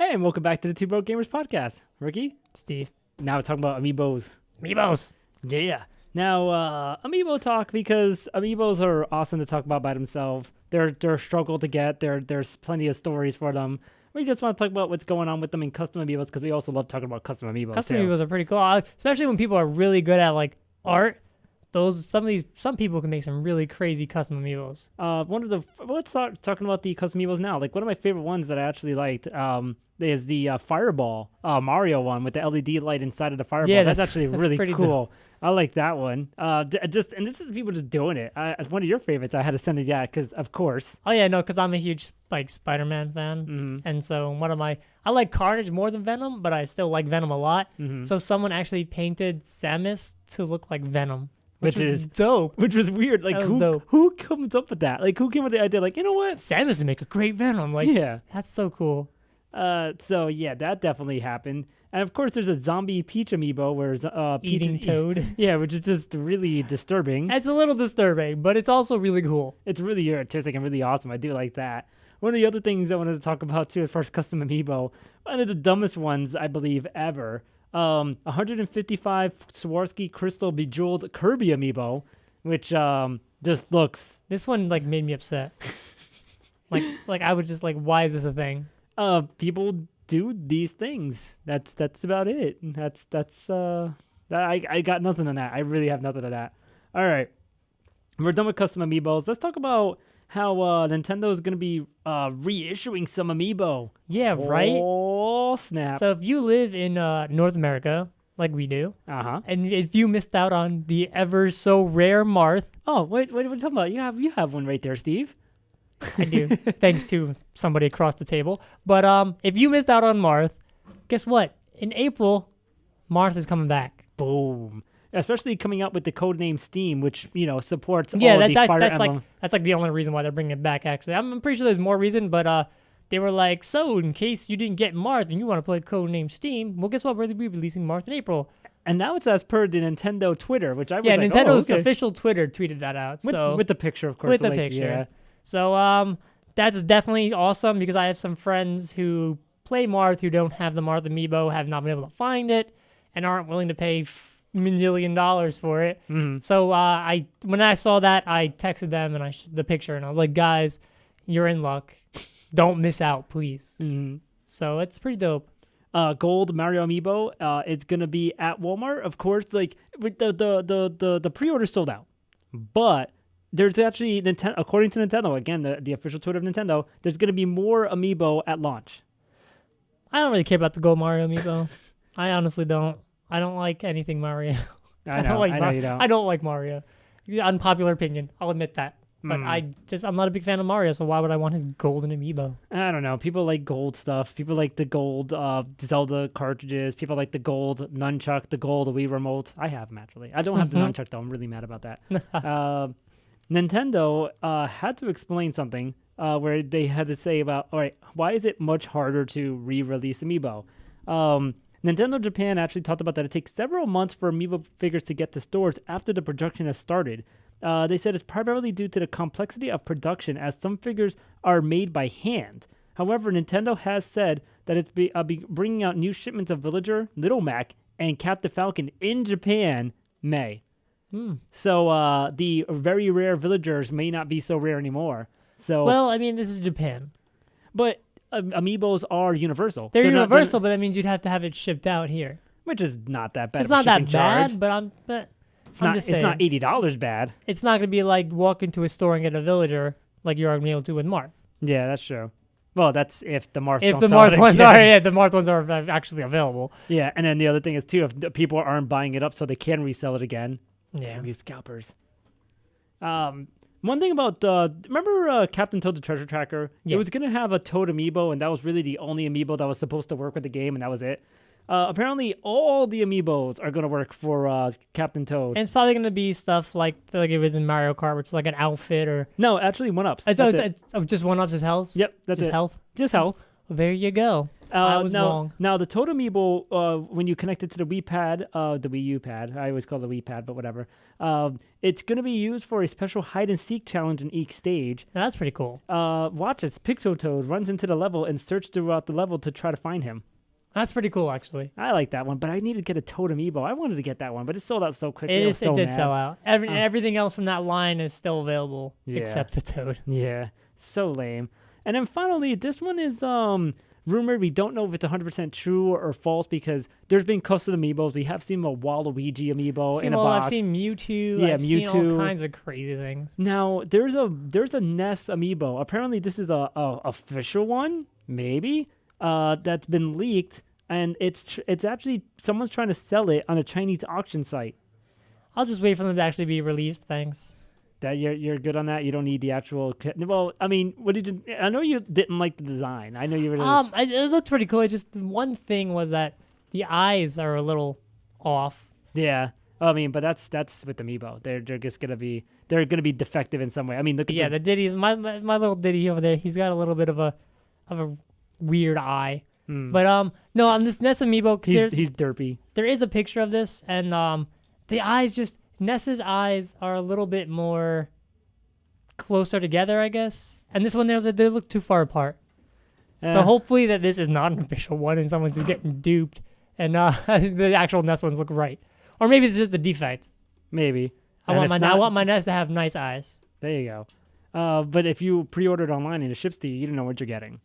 Hey, and welcome back to the Two Broad Gamers podcast. Ricky, Steve. now we're talking about Amiibos. Amiibos. Yeah. Now, Amiibo talk, because Amiibos are awesome to talk about by themselves. They're a struggle to get. There's plenty of stories for them. We just want to talk about what's going on with them in custom Amiibos, because we also love talking about custom Amiibos. Custom too. Amiibos are pretty cool, especially when people are really good at like art. Some people can make some really crazy custom Amiibos. Let's start talking about the custom Amiibos now. Like, one of my favorite ones that I actually liked is the Fireball Mario one with the LED light inside of the Fireball. Yeah, that's actually really pretty cool. I like that one. And this is people just doing it. As one of your favorites, I had to send it, because of course. Oh yeah, no, because I'm a huge like Spider-Man fan, and so I like Carnage more than Venom, but I still like Venom a lot. So someone actually painted Samus to look like Venom. Which is dope. Which was weird. Like, who comes up with that? Like, who came with the idea? Like, you know what? Samus would make a great Venom. Like, yeah, that's so cool. So yeah, that definitely happened. And of course, there's a zombie Peach Amiibo where Eating Toad. Yeah, which is just really disturbing. It's a little disturbing, but it's also really cool. It's really artistic and really awesome. I do like that. One of the other things I wanted to talk about too, as far as custom Amiibo, one of the dumbest ones I believe ever. 155 Swarovski crystal bejeweled Kirby Amiibo, which just looks. This one like made me upset. like I was just like, why is this a thing? People do these things. That's about it. I got nothing on that. I really have nothing on that. All right, we're done with custom Amiibos. Let's talk about how Nintendo is going to be reissuing some Amiibo. Yeah, right? Oh, snap. So if you live in North America, like we do, and if you missed out on the ever so rare Marth. Oh, wait, what are you talking about? You have one right there, Steve. I do, thanks to somebody across the table. But if you missed out on Marth, guess what? In April, Marth is coming back. Boom. Especially coming out with the codename Steam, which supports all the Fire Emblem. That's like the only reason why they're bringing it back. Actually, I'm pretty sure there's more reason, but they were like, so in case you didn't get Marth and you want to play codename Steam, well, guess what? We're releasing Marth in April. And now it's as per the Nintendo Twitter, which I was Nintendo's official Twitter tweeted that out. With the picture, of course. With the picture. Yeah. So that's definitely awesome because I have some friends who play Marth who don't have the Marth Amiibo, have not been able to find it, and aren't willing to pay $1 million for it. So when I saw that, I texted them and the picture, and I was like, guys, you're in luck. Don't miss out, please. So it's pretty dope. Gold Mario Amiibo. It's gonna be at Walmart, of course. Like the pre-order sold out, but there's actually according to Nintendo, again the official Twitter of Nintendo, there's gonna be more Amiibo at launch. I don't really care about the Gold Mario Amiibo. I honestly don't. I don't like anything Mario. I know you don't. I don't like Mario. Unpopular opinion. I'll admit that. But I'm not a big fan of Mario, so why would I want his golden Amiibo? I don't know. People like gold stuff. People like the gold Zelda cartridges. People like the gold nunchuck, the gold Wii remote. I have them, actually. I don't have the nunchuck, though. I'm really mad about that. Nintendo had to explain something where they had to say about, all right, why is it much harder to re-release Amiibo? Nintendo Japan actually talked about that it takes several months for Amiibo figures to get to stores after the production has started. They said it's primarily due to the complexity of production, as some figures are made by hand. However, Nintendo has said that it's be bringing out new shipments of Villager, Little Mac, and Captain Falcon in Japan May. So the very rare Villagers may not be so rare anymore. So well, I mean, this is Japan. But Amiibos are universal. They're universal, but that means you'd have to have it shipped out here. Which is not that bad. It's not that bad, but it's not $80 bad. It's not going to be like walk into a store and get a Villager like you're going to be able to with Marth. Yeah, that's true. Well, that's if the Marth the Marth ones are actually available. Yeah, and then the other thing is too, if people aren't buying it up so they can resell it again. Yeah, damn you scalpers. One thing about remember Captain Toad the Treasure Tracker? Yeah. It was gonna have a Toad Amiibo, and that was really the only Amiibo that was supposed to work with the game, and that was it. Apparently, all the Amiibos are gonna work for Captain Toad. And it's probably gonna be stuff like it was in Mario Kart, which is like an outfit or. No, actually, 1-ups. It's just 1-ups, just health. Yep, that's just it. Health. Just health. Well, there you go. I was now, wrong. Now, the Toad Amiibo, when you connect it to the Wii Pad, the Wii U Pad, I always call it the Wii Pad, but whatever, it's going to be used for a special hide-and-seek challenge in each stage. Now, that's pretty cool. Watch it. Pixel Toad runs into the level and searches throughout the level to try to find him. That's pretty cool, actually. I like that one, but I need to get a Toad Amiibo. I wanted to get that one, but it sold out so quickly. It did mad. sell out. Everything else from that line is still available except the Toad. Yeah, so lame. And then finally, this one is rumored. We don't know if it's 100% true or false because there's been custom Amiibos. We have seen a Waluigi Amiibo in a box. I've seen Mewtwo. Yeah, I've seen all kinds of crazy things. Now, there's a Ness Amiibo. Apparently, this is a official one, maybe, that's been leaked. And it's actually someone's trying to sell it on a Chinese auction site. I'll just wait for them to actually be released. Thanks. That you're good on that. You don't need the actual. Well, I mean, what did you? I know you didn't like the design. I know you really. It looked pretty cool. Just one thing was that the eyes are a little off. Yeah. I mean, but that's with Amiibo. They're just gonna be defective in some way. I mean, look at the Diddy's my little Diddy over there. He's got a little bit of a weird eye. But no, on this Ness Amiibo, he's derpy. There is a picture of this, and the eyes Ness's eyes are a little bit more closer together, I guess. And this one they look too far apart. So hopefully that this is not an official one, and someone's just getting duped, and the actual Ness ones look right, or maybe it's just a defect. Maybe. I want my Ness to have nice eyes. There you go. But if you pre-ordered online and it ships to you, you don't know what you're getting.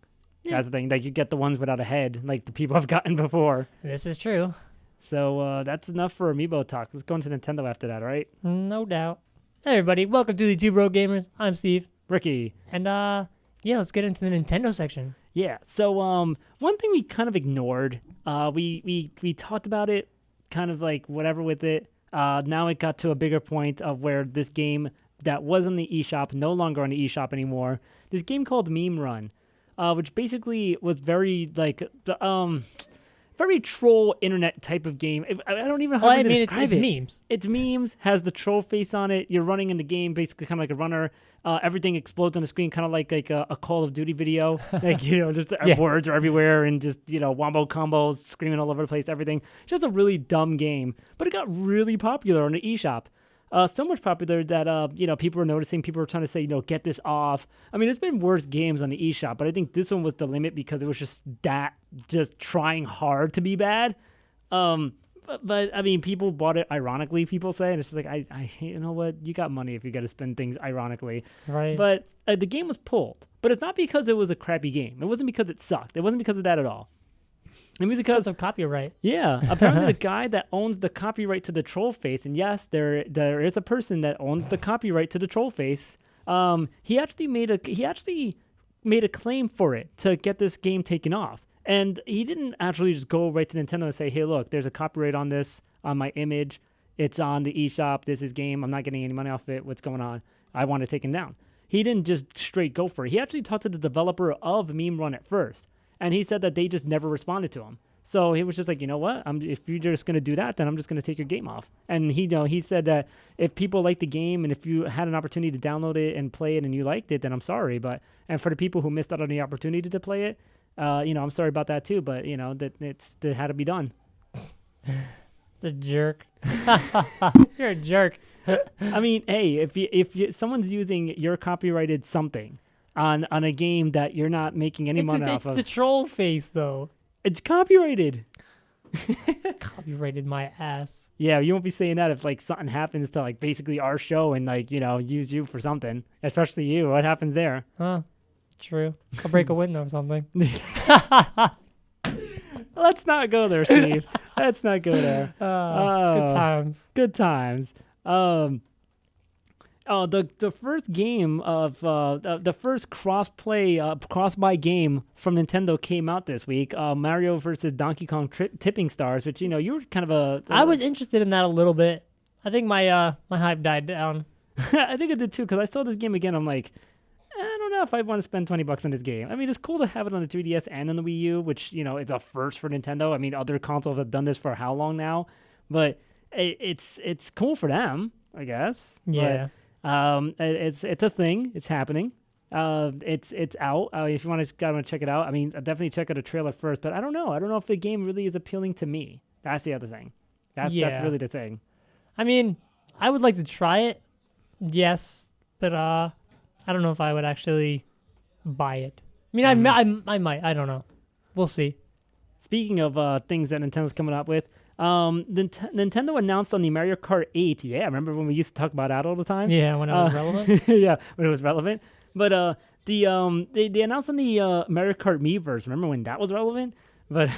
That's the thing. Like, you get the ones without a head, like the people have gotten before. This is true. So that's enough for Amiibo talk. Let's go into Nintendo after that, all right? No doubt. Hey, everybody. Welcome to the dhbroad Gamers. I'm Steve. Ricky. And, let's get into the Nintendo section. Yeah. So one thing we kind of ignored, we talked about it, kind of like whatever with it. Now it got to a bigger point of where this game that was on the eShop, no longer on the eShop anymore. This game called Meme Run. Which basically was very like very troll internet type of game. I don't even know how to describe it. It's memes. It's memes. Has the troll face on it. You're running in the game, basically kind of like a runner. Everything explodes on the screen, kind of like a Call of Duty video. Like, just words are everywhere and just wombo combos, screaming all over the place. Everything. It's just a really dumb game, but it got really popular on the eShop. So much popular that people were noticing. People were trying to say, get this off. I mean, there's been worse games on the eShop, but I think this one was the limit because it was just trying hard to be bad. But I mean, people bought it ironically. People say, and it's just like, I you know what? You got money if you got to spend things ironically, right? But the game was pulled, but it's not because it was a crappy game. It wasn't because it sucked. It wasn't because of that at all. It was because of copyright. Yeah, apparently the guy that owns the copyright to the troll face, and yes, there is a person that owns the copyright to the troll face. He actually made a claim for it to get this game taken off, and he didn't actually just go right to Nintendo and say, "Hey, look, there's a copyright on this, on my image. It's on the eShop. This is game. I'm not getting any money off it. What's going on? I want it taken down." He didn't just straight go for it. He actually talked to the developer of Meme Run at first. And he said that they just never responded to him. So he was just like, you know what? If you're just going to do that, then I'm just going to take your game off. And he said that if people like the game and if you had an opportunity to download it and play it and you liked it, then I'm sorry. And for the people who missed out on the opportunity to play it, I'm sorry about that too. But that had to be done. It's a jerk. You're a jerk. I mean, hey, if someone's using your copyrighted something on a game that you're not making any money off of. It's the troll face, though. It's copyrighted. Copyrighted my ass. Yeah, you won't be saying that if like something happens to like basically our show and like use you for something, especially you. What happens there? Huh? True. I'll break a window or something. Let's not go there, Steve. Let's not go there. Good times. Good times. The first game of the first cross-buy game from Nintendo came out this week. Mario versus Donkey Kong Tipping Stars, which you were kind of I was interested in that a little bit. I think my hype died down. I think I did too because I saw this game again. I'm like, I don't know if I want to spend $20 on this game. I mean, it's cool to have it on the 3DS and on the Wii U, which it's a first for Nintendo. I mean, other consoles have done this for how long now? But it's cool for them, I guess. Yeah. But, it's a thing. It's happening. It's out. If you want to check it out, I mean, definitely check out a trailer first. But I don't know. I don't know if the game really is appealing to me. That's the other thing. That's really the thing. I mean, I would like to try it, yes, but I don't know if I would actually buy it. I mean, I might. I don't know. We'll see. Speaking of things that Nintendo's coming up with, Nintendo announced on the Mario Kart 8. Yeah, remember when we used to talk about that all the time? Yeah, when it was relevant. Yeah, when it was relevant. But they announced on the Mario Kart Miiverse. Remember when that was relevant? But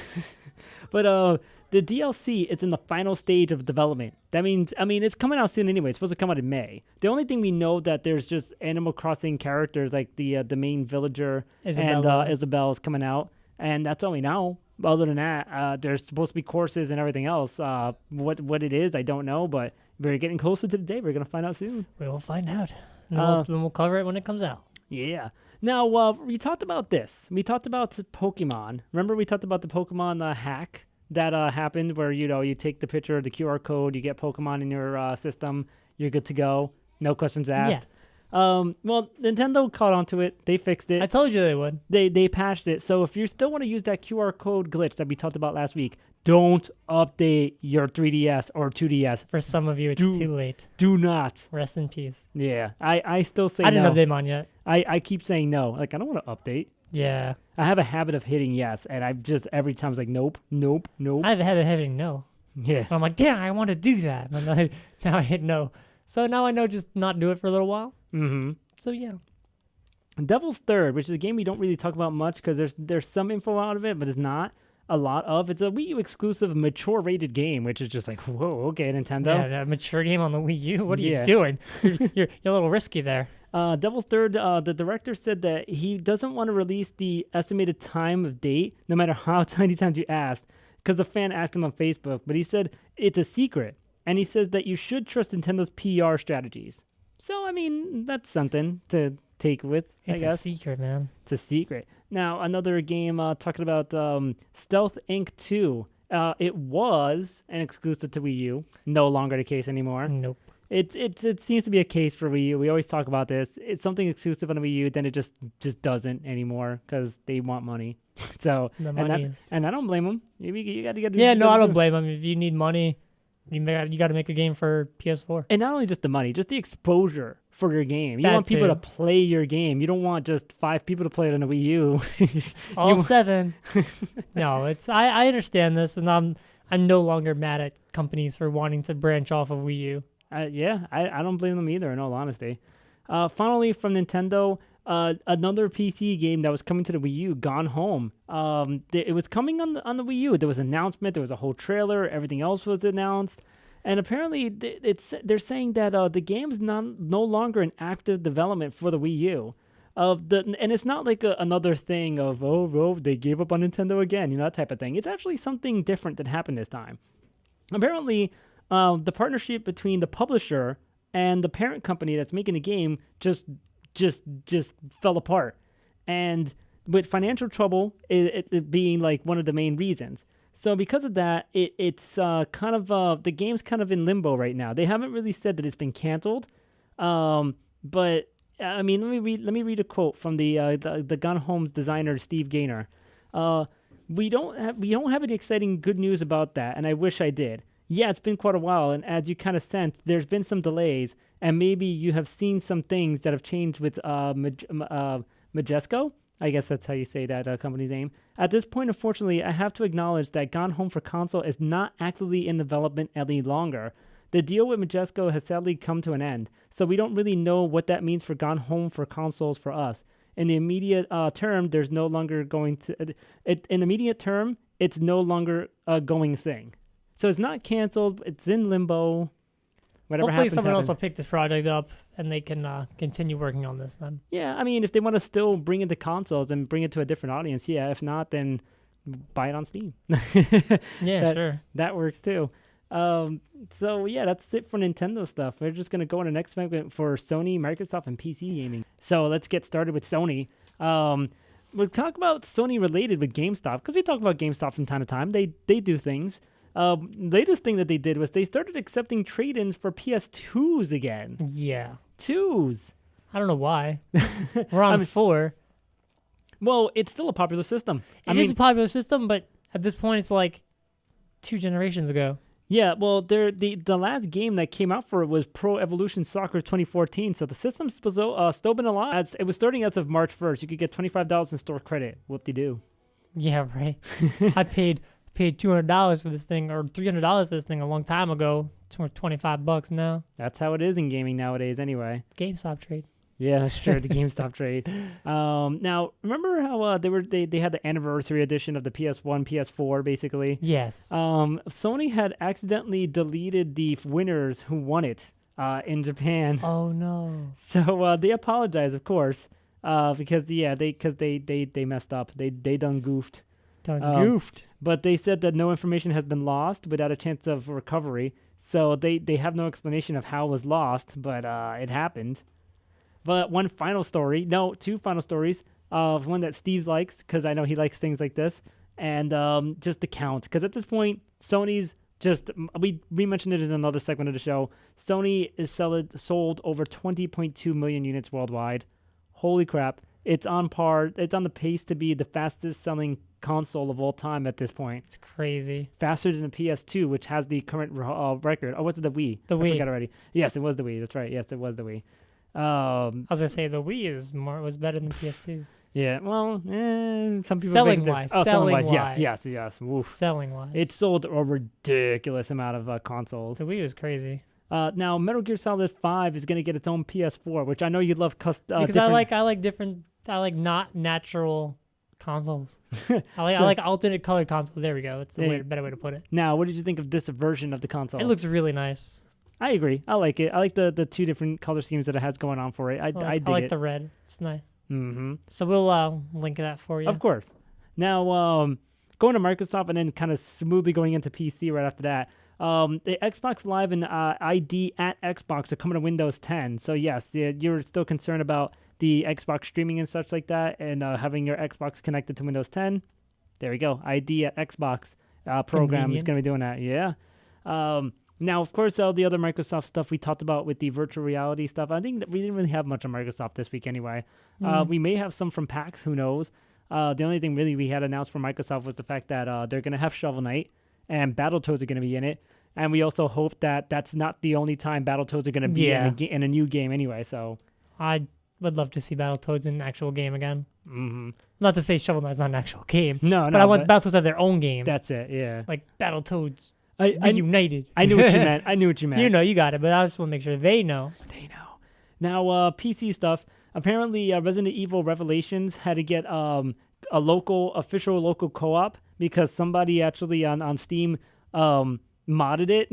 the DLC is in the final stage of development. That means, I mean, it's coming out soon anyway. It's supposed to come out in May. The only thing we know that there's just Animal Crossing characters like the main villager and Isabelle is coming out, and that's all we know. Other than that, there's supposed to be courses and everything else. What it is, I don't know, but we're getting closer to the day. We're gonna find out soon. We will find out. And we'll cover it when it comes out. Yeah. Now, we talked about this. We talked about Pokemon. Remember we talked about the Pokemon hack that happened where, you take the picture of the QR code, you get Pokemon in your system, you're good to go. No questions asked. Yes. Well, Nintendo caught onto it. They fixed it. I told you they would. They patched it. So if you still want to use that QR code glitch that we talked about last week, don't update your 3DS or 2DS. For some of you, it's too late. Do not. Rest in peace. Yeah. I still say no. I didn't update mine yet. I keep saying no. Like, I don't want to update. Yeah. I have a habit of hitting yes, and I just every time it's like, nope. I have a habit of hitting no. Yeah. And I'm like, damn, I want to do that. And now I hit no. So now I know just not do it for a little while. Mm-hmm. So yeah. Devil's Third, which is a game we don't really talk about much because there's some info out of it, but it's not a lot of. It's a Wii U exclusive mature rated game, which is just like, whoa, okay, Nintendo. Yeah, a mature game on the Wii U. What are you doing? You're a little risky there. Devil's Third, the director said that he doesn't want to release the estimated time of date, no matter how many times you asked, because a fan asked him on Facebook, but he said it's a secret. And he says that you should trust Nintendo's PR strategies. So, I mean, that's something to take with, I guess. It's a secret, man. It's a secret. Now, another game talking about Stealth Inc. 2. It was an exclusive to Wii U. No longer the case anymore. Nope. It seems to be a case for Wii U. We always talk about this. It's something exclusive on the Wii U, then it just doesn't anymore because they want money. So, and I don't blame them. You got to get. Yeah, no, I don't blame them. If you need money, you got to make a game for PS4. And not only just the money, just the exposure for your game. You want people to play your game. You don't want just 5 people to play it on a Wii U. All 7. No, I understand this, and I'm no longer mad at companies for wanting to branch off of Wii U. Yeah, I don't blame them either, in all honesty. Finally, from Nintendo, another PC game that was coming to the Wii U, Gone Home. It was coming on the Wii U. There was an announcement. There was a whole trailer. Everything else was announced. And apparently, they're saying that the game's no longer in active development for the Wii U. And it's not like another thing of, they gave up on Nintendo again, that type of thing. It's actually something different that happened this time. Apparently, the partnership between the publisher and the parent company that's making the game just fell apart, and with financial trouble it being like one of the main reasons. So because of that, it's kind of the game's kind of in limbo right now. They haven't really said that it's been canceled, but I mean, let me read a quote from the Gone Home's designer Steve Gaynor. We don't have any exciting good news about that, and I wish I did. Yeah, it's been quite a while, and as you kind of sense, there's been some delays, and maybe you have seen some things that have changed with Majesco. I guess that's how you say that company's name. At this point, unfortunately, I have to acknowledge that Gone Home for console is not actively in development any longer. The deal with Majesco has sadly come to an end, so we don't really know what that means for Gone Home for consoles for us. In the immediate term, there's no longer going to... in the immediate term, it's no longer a going thing. So it's not canceled. It's in limbo. Whatever Hopefully someone else will pick this project up and they can continue working on this then. Yeah, I mean, if they want to still bring it to consoles and bring it to a different audience, yeah. If not, then buy it on Steam. Yeah, sure. That works too. So yeah, that's it for Nintendo stuff. We're just going to go on the next segment for Sony, Microsoft, and PC gaming. So let's get started with Sony. We'll talk about Sony related with GameStop because we talk about GameStop from time to time. They do things. Latest thing that they did was they started accepting trade-ins for PS2s again. Yeah. 2s. I don't know why. We're on 4. Well, it's still a popular system. It is a popular system, but at this point, it's like 2 generations ago. Yeah, well, the last game that came out for it was Pro Evolution Soccer 2014. So the system's still been alive. It was starting as of March 1st. You could get $25 in store credit. Whoop-de-doo. Yeah, right. I paid $200 for this thing, or $300 for this thing a long time ago. It's worth $25 now. That's how it is in gaming nowadays, anyway. GameStop trade. Yeah, that's true. The GameStop trade. Now, remember how they had the anniversary edition of the PS1, PS4, basically? Yes. Sony had accidentally deleted the winners who won it in Japan. Oh no. So they apologized, of course, because they messed up. They done goofed. Goofed. But they said that no information has been lost without a chance of recovery. So they have no explanation of how it was lost, but it happened. But two final stories. One that Steve likes, because I know he likes things like this, and just to count. Because at this point, Sony's we mentioned it in another segment of the show. Sony is sold over 20.2 million units worldwide. Holy crap. It's on the pace to be the fastest selling console of all time at this point. It's crazy. Faster than the PS2, which has the current record. Oh, was it the Wii? The Wii. I forgot already. Yes, it was the Wii. That's right. Yes, it was the Wii. I was gonna say the Wii was better than PS2. Yeah, well, some people selling wise. Yes. Oof. Selling wise, it sold a ridiculous amount of consoles. The Wii was crazy. Now Metal Gear Solid 5 is gonna get its own PS4, which I know you love. Because I like not natural consoles. I like alternate colored consoles. There we go. That's the better way to put it. Now, what did you think of this version of the console? It looks really nice. I agree. I like it. I like the 2 different color schemes that it has going on for it. I dig like it. the red. It's nice. Mm-hmm. So we'll link that for you. Of course. Now, going to Microsoft and then kind of smoothly going into PC right after that. The Xbox Live and ID at Xbox are coming to Windows 10. So yes, you're still concerned about the Xbox streaming and such like that, and having your Xbox connected to Windows 10. There we go. ID at Xbox program is going to be doing that. Yeah. Now, of course, all the other Microsoft stuff we talked about with the virtual reality stuff, I think that we didn't really have much on Microsoft this week anyway. We may have some from PAX, who knows. The only thing really we had announced from Microsoft was the fact that they're going to have Shovel Knight and Battletoads are going to be in it. And we also hope that that's not the only time Battletoads are going to be in a new game anyway. So I would love to see Battletoads in an actual game again. Mm-hmm. Not to say Shovel Knight's not an actual game. No, but I want Battletoads to have their own game. That's it, yeah. Like Battletoads. United. I knew what you meant. You know, you got it, but I just want to make sure they know. They know. Now, PC stuff. Apparently, Resident Evil Revelations had to get a official local co-op because somebody actually on Steam modded it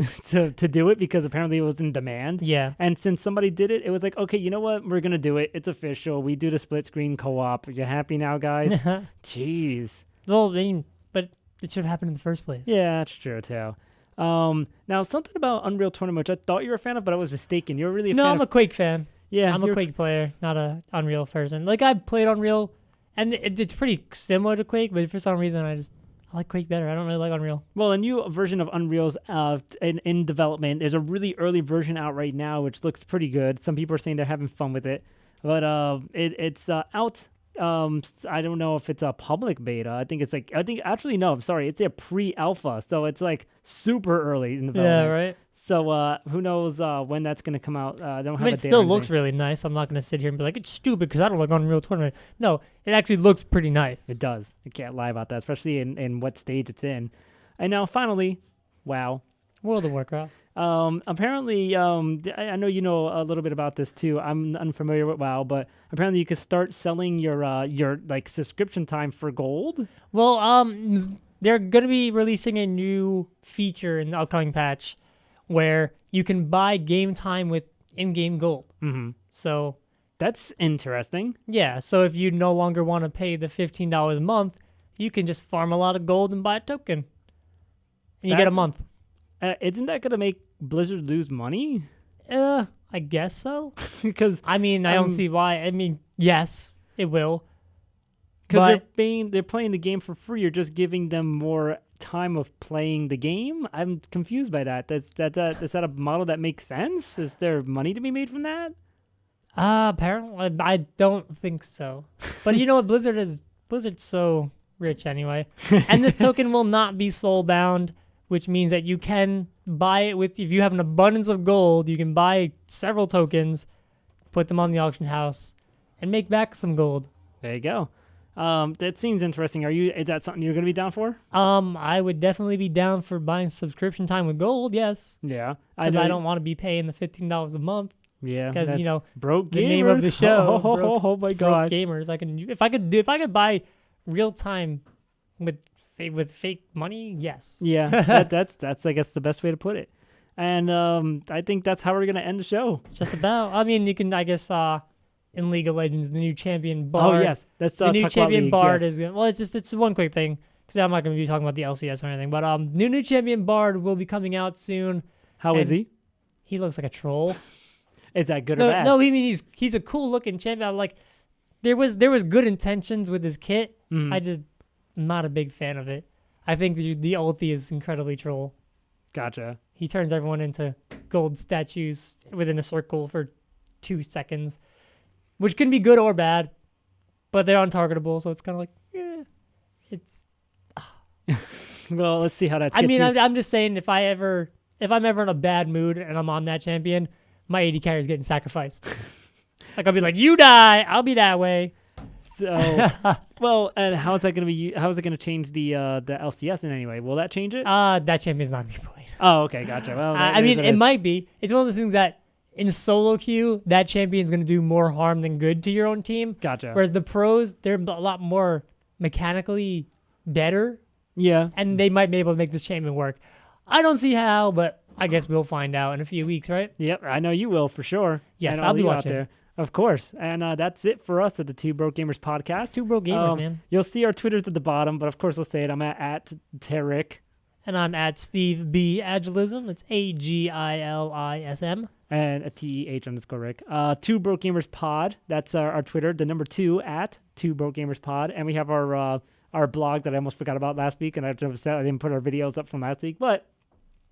to do it because apparently it was in demand. Yeah. And since somebody did it, it was like, okay, you know what? We're going to do it. It's official. We do the split screen co-op. Are you happy now, guys? Jeez. Well, I mean, but it should have happened in the first place. Yeah, that's true, too. Now, something about Unreal Tournament, which I thought you were a fan of, but I was mistaken. You're really a fan I'm a Quake fan. Yeah. I'm a Quake player, not a Unreal person. Like, I've played Unreal, and it's pretty similar to Quake, but for some reason, I like Quake better. I don't really like Unreal. Well, a new version of Unreal's in development. There's a really early version out right now, which looks pretty good. Some people are saying they're having fun with it. But it's out. I don't know if it's a public beta. I'm sorry. It's a pre-alpha. So it's like super early in development. Yeah, right. So who knows when that's going to come out. I don't have a date. It still looks really nice. I'm not going to sit here and be like, it's stupid because I don't like Unreal Tournament. No, it actually looks pretty nice. It does. I can't lie about that, especially in what stage it's in. And now finally, WoW. World of Warcraft. Apparently, I know you know a little bit about this too. I'm unfamiliar with WoW, but apparently you could start selling your like subscription time for gold. Well, they're going to be releasing a new feature in the upcoming patch where you can buy game time with in-game gold. Mm-hmm. So that's interesting. Yeah. So if you no longer want to pay the $15 a month, you can just farm a lot of gold and buy a token, and you get a month. Isn't that going to make Blizzard lose money? I guess so. Because I mean, I don't see why. I mean, yes, it will. Because they're playing the game for free. You're just giving them more time of playing the game. I'm confused by that. Is that a model that makes sense? Is there money to be made from that? Apparently, I don't think so. But you know what? Blizzard's so rich anyway. And this token will not be soul bound, which means that you can buy it with, if you have an abundance of gold, you can buy several tokens, put them on the auction house, and make back some gold. There you go. That seems interesting. Is that something you're going to be down for? I would definitely be down for buying subscription time with gold, yes. Yeah. Because I don't want to be paying the $15 a month. Yeah. Because, you know, broke the gamers. name of the show. Oh my God. Broke gamers. If I could buy real time with fake money, yes. Yeah. That's I guess the best way to put it. And I think that's how we're going to end the show. Just about. I mean, you can, I guess, in League of Legends, the new champion Bard. Oh, yes. That's the new talk champion League, Bard yes. is. Well, it's one quick thing because I'm not going to be talking about the LCS or anything. But new champion Bard will be coming out soon. How is he? He looks like a troll. Is that good or bad? No, I mean he's a cool looking champion. Like there was good intentions with his kit. Mhm. I just not a big fan of it. I think the ulti is incredibly troll. Gotcha. He turns everyone into gold statues within a circle for 2 seconds, which can be good or bad, but they're untargetable, so it's kind of like, it's. Well, let's see how that's. I mean, I'm just saying, if I'm ever in a bad mood and I'm on that champion, my AD carry is getting sacrificed. Like I'll be like, you die, I'll be that way. So, well, and how is that going to be? How is it going to change the LCS in any way? Will that change it? That champion's not gonna be played. Oh, okay, gotcha. Well, I mean, it might be. It's one of those things that in solo queue, that champion's going to do more harm than good to your own team. Gotcha. Whereas the pros, they're a lot more mechanically better, Yeah. and they might be able to make this champion work. I don't see how, but I guess we'll find out in a few weeks, right? Yep, I know you will for sure. Yes, And I'll be you out watching. there. Of course. And that's it for us at the Two Broke Gamers podcast. Two bro gamers, man. You'll see our Twitters at the bottom, but of course we'll say it. I'm at Tarek. And I'm at Steve B. Agilism. It's AGILISM. And a TEH_Rick. Two Broke Gamers Pod. That's our Twitter. The number 2 at Two Broke Gamers Pod. And we have our blog that I almost forgot about last week, and I didn't put our videos up from last week. But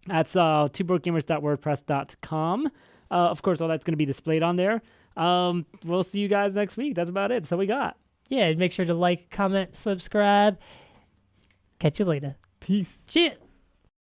that's twobrokegamers.wordpress.com. Of course, all that's going to be displayed on there. We'll see you guys next week. That's about it. That's all we got. Yeah, make sure to like, comment, subscribe. Catch you later. Peace. Cheers.